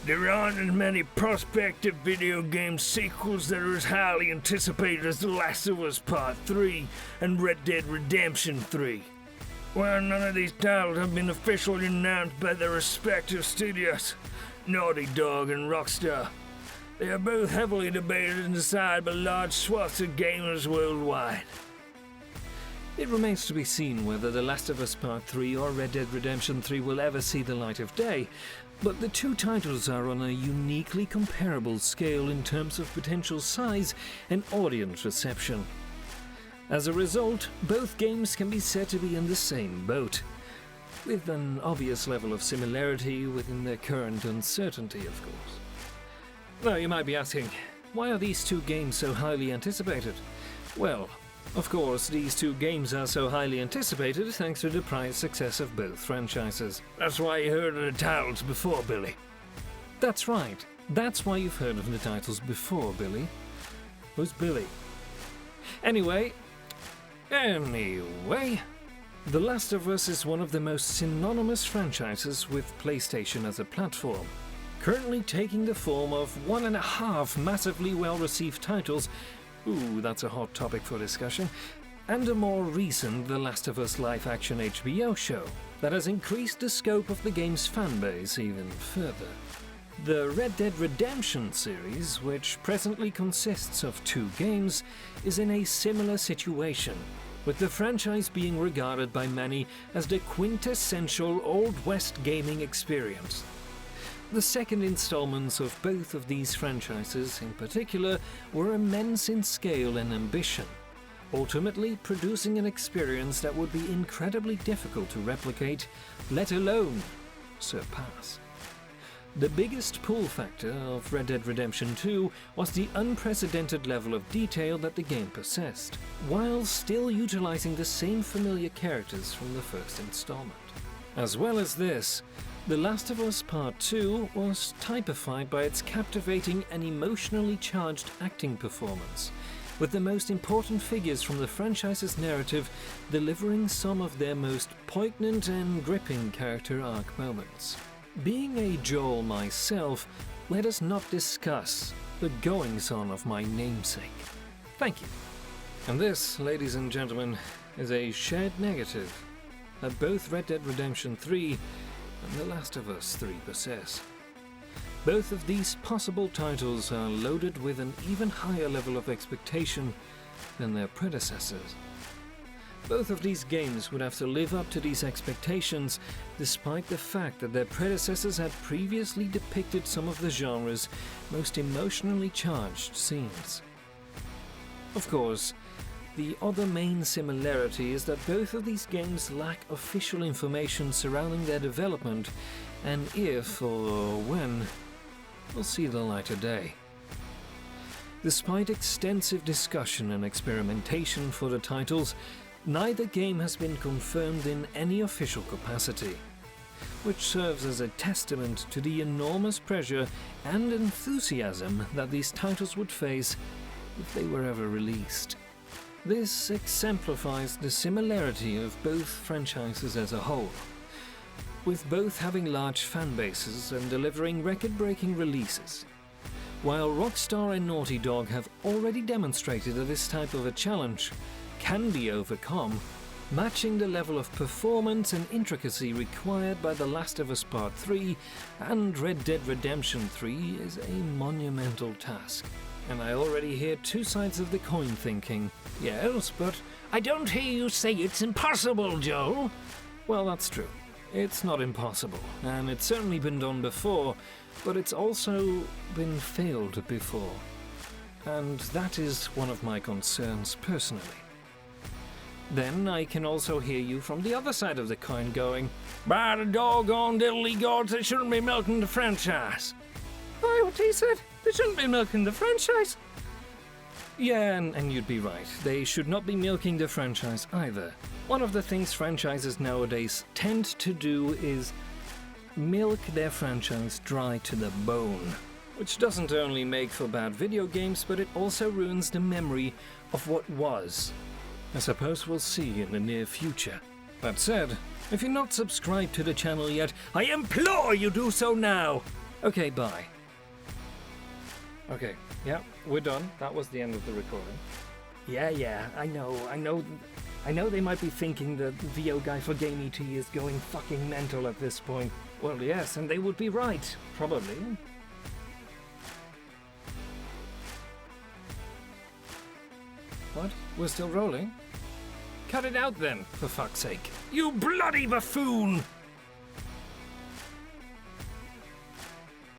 There aren't as many prospective video game sequels that are as highly anticipated as The Last of Us Part 3 and Red Dead Redemption 3. While none of these titles have been officially announced by their respective studios, Naughty Dog and Rockstar, they are both heavily debated and decided by large swaths of gamers worldwide. It remains to be seen whether The Last of Us Part 3 or Red Dead Redemption 3 will ever see the light of day, but the two titles are on a uniquely comparable scale in terms of potential size and audience reception. As a result, both games can be said to be in the same boat, with an obvious level of similarity within their current uncertainty, of course. Now you might be asking, why are these two games so highly anticipated? Well, of course, these two games are so highly anticipated thanks to the prior success of both franchises. That's why you heard of the titles before, Billy. That's right. That's why you've heard of the titles before, Billy. Who's Billy? Anyway, The Last of Us is one of the most synonymous franchises with PlayStation as a platform, currently taking the form of 1.5 massively well-received titles. Ooh, that's a hot topic for discussion. And a more recent The Last of Us live-action HBO show that has increased the scope of the game's fanbase even further. The Red Dead Redemption series, which presently consists of 2 games, is in a similar situation, with the franchise being regarded by many as the quintessential Old West gaming experience. The second installments of both of these franchises in particular were immense in scale and ambition, ultimately producing an experience that would be incredibly difficult to replicate, let alone surpass. The biggest pull factor of Red Dead Redemption 2 was the unprecedented level of detail that the game possessed, while still utilizing the same familiar characters from the first installment. As well as this, The Last of Us Part 2 was typified by its captivating and emotionally charged acting performance, with the most important figures from the franchise's narrative delivering some of their most poignant and gripping character arc moments. Being a Joel myself, let us not discuss the goings-on of my namesake. Thank you. And this, ladies and gentlemen, is a shared negative that both Red Dead Redemption 3 and The Last of Us 3 possess. Both of these possible titles are loaded with an even higher level of expectation than their predecessors. Both of these games would have to live up to these expectations, despite the fact that their predecessors had previously depicted some of the genre's most emotionally charged scenes. Of course, the other main similarity is that both of these games lack official information surrounding their development and if or when will see the light of day. Despite extensive discussion and experimentation for the titles, neither game has been confirmed in any official capacity, which serves as a testament to the enormous pressure and enthusiasm that these titles would face if they were ever released. This exemplifies the similarity of both franchises as a whole, with both having large fan bases and delivering record-breaking releases. While Rockstar and Naughty Dog have already demonstrated that this type of a challenge can be overcome, matching the level of performance and intricacy required by The Last of Us Part 3 and Red Dead Redemption 3 is a monumental task. And I already hear two sides of the coin thinking, yes, but I don't hear you say it's impossible, Joel. Well, that's true. It's not impossible, and it's certainly been done before, but it's also been failed before. And that is one of my concerns personally. Then I can also hear you from the other side of the coin going, by the doggone diddly gods, they shouldn't be milking the franchise. Oh, what he said? They shouldn't be milking the franchise. Yeah, and you'd be right. They should not be milking the franchise either. One of the things franchises nowadays tend to do is milk their franchise dry to the bone, which doesn't only make for bad video games, but it also ruins the memory of what was. I suppose we'll see in the near future. That said, if you're not subscribed to the channel yet, I implore you do so now! Okay, bye. Okay, yeah, we're done. That was the end of the recording. Yeah, I know they might be thinking the VO guy for Game ET is going fucking mental at this point. Well, yes, and they would be right, probably. What? We're still rolling? Cut it out then, for fuck's sake. You bloody buffoon!